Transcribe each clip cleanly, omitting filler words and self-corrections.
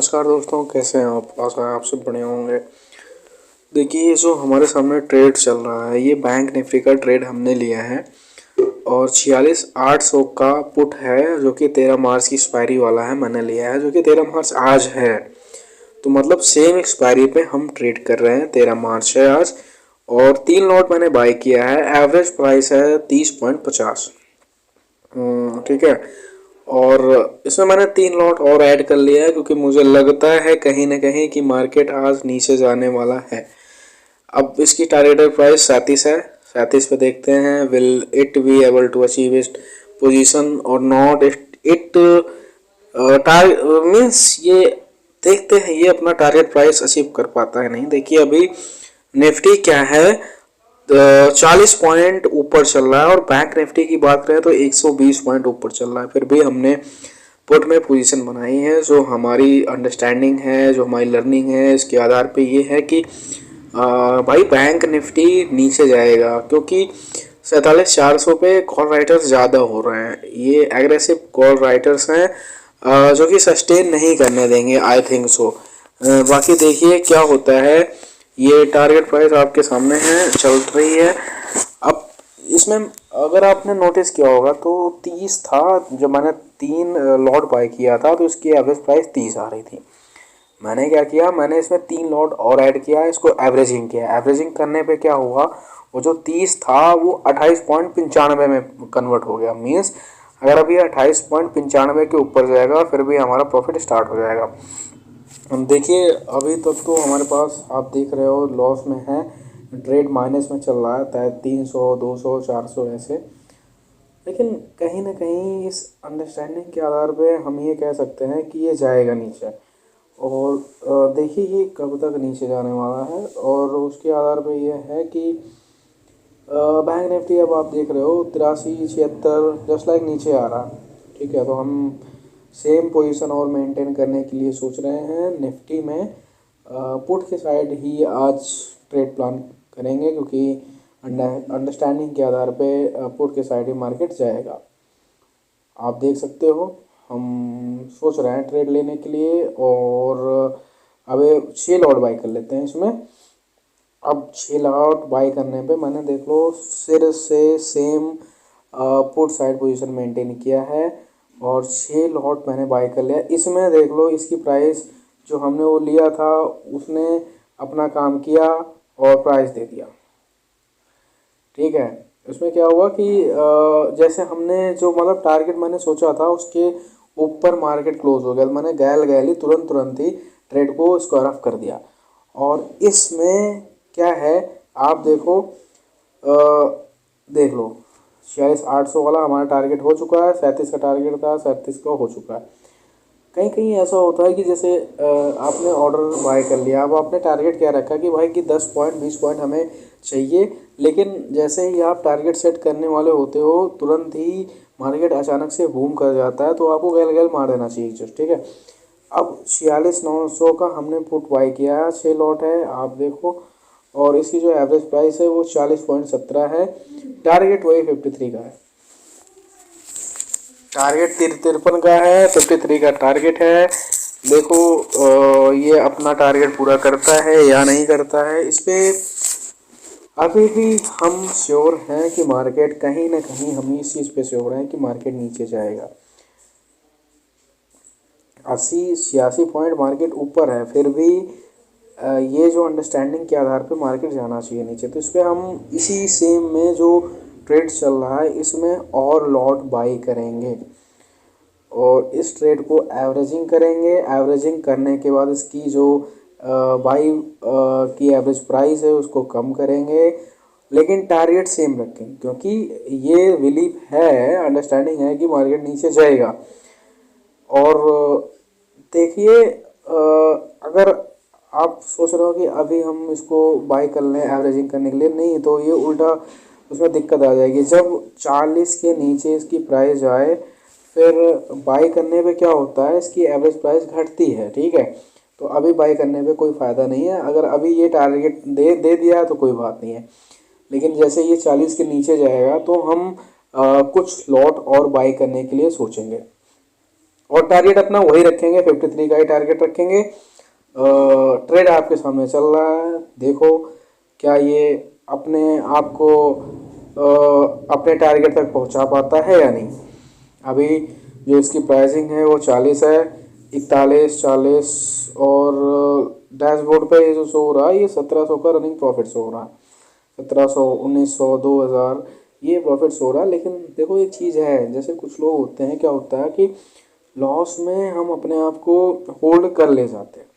नमस्कार दोस्तों, कैसे हैं आप? आशा है आप सब बढ़िया होंगे। देखिए, ये जो हमारे सामने ट्रेड चल रहा है, ये बैंक निफ्टी का ट्रेड हमने लिया है और 46,800 का पुट है जो कि 13 मार्च की एक्सपायरी वाला है। मैंने लिया है जो कि 13 मार्च आज है, तो मतलब सेम एक्सपायरी पे हम ट्रेड कर रहे हैं। 13 मार्च है आज और 3 लॉट मैंने बाय किया है। एवरेज प्राइस है 30.50। ठीक है। और इसमें मैंने 3 लॉट और ऐड कर लिया है क्योंकि मुझे लगता है कहीं ना कहीं कि मार्केट आज नीचे जाने वाला है। अब इसकी टारगेटेड प्राइस 37 है। 37 पे देखते हैं, will it be able to achieve इस पोजीशन और नॉट इट मीन्स ये देखते हैं ये अपना टारगेट प्राइस अचीव कर पाता है नहीं। देखिए अभी निफ्टी क्या है, 40 पॉइंट ऊपर चल रहा है और बैंक निफ्टी की बात करें तो 120 पॉइंट ऊपर चल रहा है। फिर भी हमने पुट में पोजीशन बनाई है। जो हमारी अंडरस्टैंडिंग है, जो हमारी लर्निंग है, इसके आधार पे ये है कि भाई बैंक निफ्टी नीचे जाएगा क्योंकि 47,400 पे कॉल राइटर्स ज़्यादा हो रहे हैं। ये एग्रेसिव कॉल राइटर्स हैं जो कि सस्टेन नहीं करने देंगे, आई थिंक सो। बाकी देखिए क्या होता है। ये टारगेट प्राइस आपके सामने है, चल रही है। अब इसमें अगर आपने नोटिस किया होगा तो 30 था। जब मैंने 3 लॉट बाय किया था तो इसकी एवरेज प्राइस 30 आ रही थी। मैंने क्या किया, मैंने इसमें 3 लॉट और ऐड किया, इसको एवरेजिंग किया। एवरेजिंग करने पे क्या हुआ, वो जो 30 था वो 28.95 में कन्वर्ट हो गया। मीन्स अगर अभी 28.95 के ऊपर जाएगा फिर भी हमारा प्रॉफिट स्टार्ट हो जाएगा। हम देखिए अभी तक तो हमारे पास आप देख रहे हो लॉस में है, ट्रेड माइनस में चल रहा है 300, 200, 400 ऐसे। लेकिन कहीं ना कहीं इस अंडरस्टैंडिंग के आधार पे हम ये कह सकते हैं कि ये जाएगा नीचे। और देखिए ये कब तक नीचे जाने वाला है और उसके आधार पे ये है कि बैंक निफ्टी अब आप देख रहे हो 83, 76 जस्ट लाइक नीचे आ रहा। ठीक है, तो हम सेम पोजीशन और मेंटेन करने के लिए सोच रहे हैं। निफ्टी में पुट के साइड ही आज ट्रेड प्लान करेंगे क्योंकि अंडरस्टैंडिंग के आधार पे पुट के साइड ही मार्केट जाएगा। आप देख सकते हो हम सोच रहे हैं ट्रेड लेने के लिए और अब 6 लॉट बाई कर लेते हैं इसमें। अब 6 लॉट बाई करने पे मैंने देख लो फिर से same put side position maintain किया है और 6 लॉट मैंने बाई कर लिया। इसमें देख लो इसकी प्राइस जो हमने वो लिया था उसने अपना काम किया और प्राइस दे दिया। ठीक है, उसमें क्या हुआ कि जैसे हमने जो मतलब टारगेट मैंने सोचा था उसके ऊपर मार्केट क्लोज हो गया। मैंने गैल ही तुरंत ही ट्रेड को स्क्वायर ऑफ कर दिया। और इसमें क्या है आप देखो, देख लो 46,800 वाला हमारा टारगेट हो चुका है। 37 का टारगेट था, 37 का हो चुका है। कहीं कहीं ऐसा होता है कि जैसे आपने ऑर्डर बाय कर लिया, अब आपने टारगेट क्या रखा कि भाई कि 10 पॉइंट 20 पॉइंट हमें चाहिए, लेकिन जैसे ही आप टारगेट सेट करने वाले होते हो तुरंत ही मार्केट अचानक से बूम कर जाता है, तो आपको गैल मार देना चाहिए जस्ट। ठीक है, अब 46,900 का हमने पुट बाय किया है, 6 लॉट है आप देखो। और इसकी जो एवरेज प्राइस है वो 40.17 है। टारगेट वही 53 का है। टारगेट 53 का है, 53 का टारगेट है। देखो ये अपना टारगेट पूरा करता है या नहीं करता है, इस पे अभी भी हम श्योर हैं कि मार्केट कहीं ना कहीं, हम इस चीज़ पे श्योर हैं कि मार्केट नीचे जाएगा। 80-86 पॉइंट मार्केट ऊपर है, फिर भी ये जो अंडरस्टैंडिंग के आधार पे मार्केट जाना चाहिए नीचे। तो इस पर हम इसी सेम में जो ट्रेड चल रहा है इसमें और लॉट बाई करेंगे और इस ट्रेड को एवरेजिंग करेंगे। एवरेजिंग करने के बाद इसकी जो बाई की एवरेज प्राइस है उसको कम करेंगे, लेकिन टारगेट सेम रखेंगे क्योंकि ये बिलीव है, अंडरस्टैंडिंग है कि मार्केट नीचे जाएगा। और देखिए अगर आप सोच रहे हो कि अभी हम इसको बाई कर लें एवरेजिंग करने के लिए, नहीं तो ये उल्टा उसमें दिक्कत आ जाएगी। जब 40 के नीचे इसकी प्राइस जाए फिर बाई करने पे क्या होता है, इसकी एवरेज प्राइस घटती है। ठीक है, तो अभी बाई करने पे कोई फ़ायदा नहीं है। अगर अभी ये टारगेट दे दिया तो कोई बात नहीं है, लेकिन जैसे ये 40 के नीचे जाएगा तो हम कुछ लॉट और बाई करने के लिए सोचेंगे। और टारगेट अपना वही रखेंगे, 53 का ही टारगेट रखेंगे। ट्रेड आपके सामने चल रहा है, देखो क्या ये अपने आप को अपने टारगेट तक पहुंचा पाता है या नहीं। अभी जो इसकी प्राइसिंग है वो 40 है, 41, 40, और डैशबोर्ड पे ये जो शो हो रहा है ये 1700 का रनिंग प्रॉफिट शो हो रहा है। 1700, 1900, 2000 ये प्रॉफिट शो हो रहा है। लेकिन देखो एक चीज़ है, जैसे कुछ लोग होते हैं, क्या होता है कि लॉस में हम अपने आप को होल्ड कर ले जाते हैं,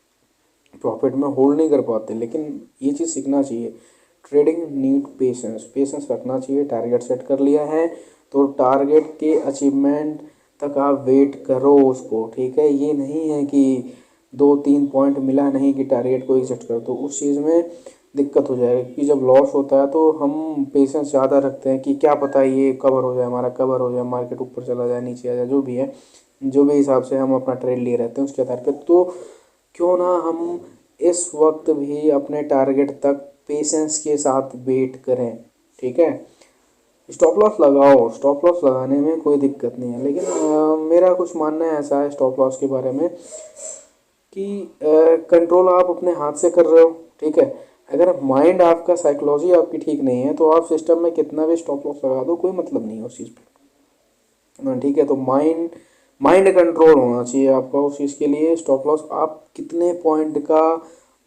प्रॉफिट में होल्ड नहीं कर पाते। लेकिन ये चीज़ सीखना चाहिए, ट्रेडिंग नीड पेशेंस, पेशेंस रखना चाहिए। टारगेट सेट कर लिया है तो टारगेट के अचीवमेंट तक आप वेट करो उसको, ठीक है। ये नहीं है कि 2-3 पॉइंट मिला नहीं कि टारगेट को एग्जिट कर दो, उस चीज़ में दिक्कत हो जाएगी। कि जब लॉस होता है तो हम पेशेंस ज़्यादा रखते हैं कि क्या पता ये कवर हो जाए, हमारा कवर हो जाए, मार्केट ऊपर चला जाए, नीचे आ जाए, जो भी है, जो भी हिसाब से हम अपना ट्रेड लिए रहते हैं उसके आधार पे। तो क्यों ना हम इस वक्त भी अपने टारगेट तक पेशेंस के साथ वेट करें, ठीक है। स्टॉप लॉस लगाओ, स्टॉप लॉस लगाने में कोई दिक्कत नहीं है। लेकिन मेरा कुछ मानना है ऐसा है स्टॉप लॉस के बारे में कि कंट्रोल आप अपने हाथ से कर रहे हो, ठीक है। अगर माइंड आपका, साइकोलॉजी आपकी ठीक नहीं है तो आप सिस्टम में कितना भी स्टॉप लॉस लगा दो, कोई मतलब नहीं है उस चीज़ पे, ठीक है। तो माइंड माइंड कंट्रोल होना चाहिए आपका उस चीज़ के लिए। स्टॉप लॉस आप कितने पॉइंट का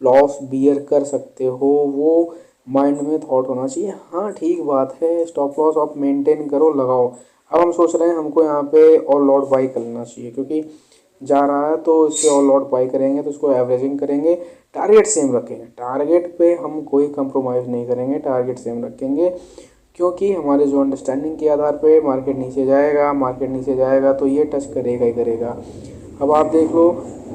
लॉस बियर कर सकते हो वो माइंड में थॉट होना चाहिए। हाँ ठीक बात है, स्टॉप लॉस आप मेंटेन करो, लगाओ। अब हम सोच रहे हैं हमको यहाँ पे ऑल आउट बाई कर लेना चाहिए, क्योंकि जा रहा है तो इससे ऑल आउट बाई करेंगे तो उसको एवरेजिंग करेंगे, टारगेट सेम रखेंगे, टारगेट पे हम कोई कंप्रोमाइज़ नहीं करेंगे, टारगेट सेम रखेंगे। क्योंकि हमारे जो अंडरस्टैंडिंग के आधार पे मार्केट नीचे जाएगा, मार्केट नीचे जाएगा तो ये टच करेगा ही करेगा। अब आप देख लो,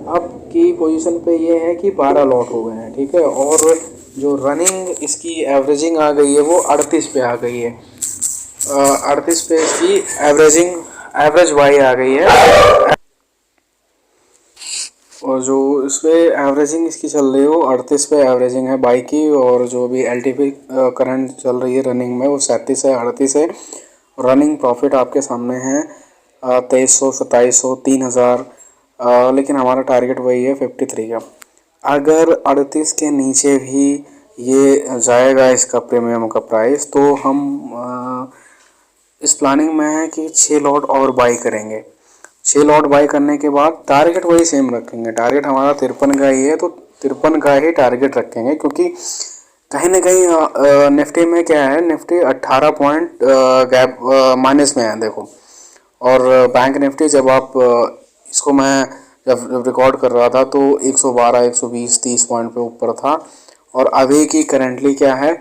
अब की पोजीशन पे ये है कि 12 लॉट हो गए हैं, ठीक है। और जो रनिंग इसकी एवरेजिंग आ गई है वो 38 पे आ गई है। 38 पे इसकी एवरेजिंग, एवरेज बाई आ गई है। और जो इसमें एवरेजिंग इसकी चल रही है वो 38 पे एवरेजिंग है बाई की। और जो भी एलटीपी करंट चल रही है रनिंग में वो 37 है, 38 है। रनिंग प्रॉफिट आपके सामने है 2300, 2700, 3000। लेकिन हमारा टारगेट वही है 53 का। अगर 38 के नीचे भी ये जाएगा इसका प्रीमियम का प्राइस तो हम इस प्लानिंग में है कि 6 लॉट और बाई करेंगे। 6 लॉट बाई करने के बाद टारगेट वही सेम रखेंगे, टारगेट हमारा 53 का ही है तो 53 का ही टारगेट रखेंगे। क्योंकि कहीं ना कहीं निफ्टी में क्या है, निफ्टी 18 पॉइंट गैप माइनस में है देखो। और बैंक निफ्टी जब आप इसको मैं जब रिकॉर्ड कर रहा था तो 112, 120, 30 पॉइंट पे ऊपर था। और अभी की करंटली क्या है,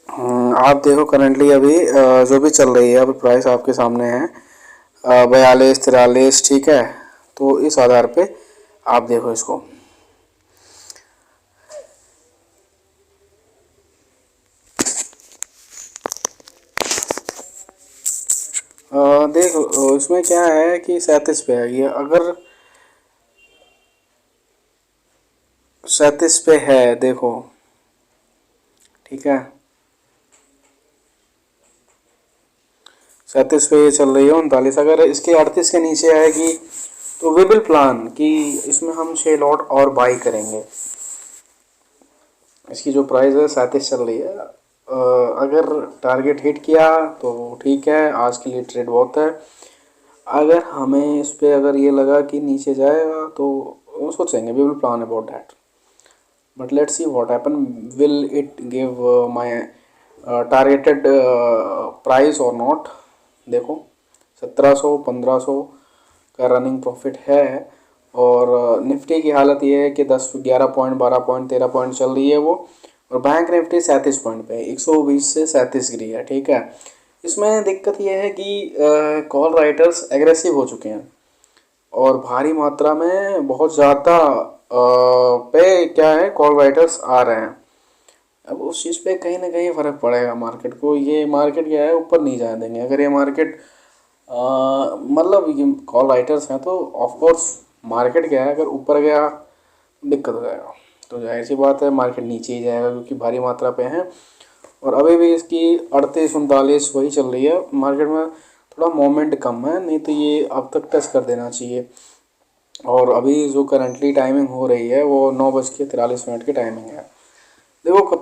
आप देखो करंटली अभी जो भी चल रही है अभी प्राइस आपके सामने है 42, 43, ठीक है। तो इस आधार पे आप देखो इसको, देखो इसमें क्या है कि 37 पे है ये, अगर 37 पे है देखो, ठीक है। 37 पे ये चल रही है 39, अगर इसके 38 के नीचे आएगी तो वी विल प्लान कि इसमें हम 6 लॉट और बाई करेंगे। इसकी जो प्राइस है 37 चल रही है। अगर टारगेट हिट किया तो ठीक है, आज के लिए ट्रेड बहुत है। अगर हमें इस पे अगर ये लगा कि नीचे जाएगा तो सोचेंगे, we will plan about that, but let's see what happen, will it give my targeted price और नॉट। देखो 1700, 1500 का रनिंग प्रॉफिट है। और निफ्टी की हालत ये है कि 10, 11 पॉइंट, 12 पॉइंट, 13 पॉइंट चल रही है वो। और बैंक निफ्टी 37 पॉइंट पे 120 से 37 गिरी है, ठीक है। इसमें दिक्कत ये है कि कॉल राइटर्स एग्रेसिव हो चुके हैं और भारी मात्रा में बहुत ज़्यादा पे क्या है कॉल राइटर्स आ रहे हैं। अब उस चीज़ पे कहीं ना कहीं फ़र्क पड़ेगा मार्केट को। ये मार्केट क्या है, ऊपर नहीं जाने देंगे। अगर ये मार्केट मतलब ये कॉल राइटर्स हैं तो ऑफ कोर्स मार्केट क्या है, अगर ऊपर गया दिक्कत हो जाएगा। तो जाहिर सी बात है मार्केट नीचे ही जाएगा क्योंकि भारी मात्रा पे है। और अभी भी इसकी 38, 39 वही चल रही है मार्केट में। थोड़ा मोमेंट कम है, नहीं तो ये अब तक टच कर देना चाहिए। और अभी जो करंटली टाइमिंग हो रही है वो 9:43 की टाइमिंग है। देखो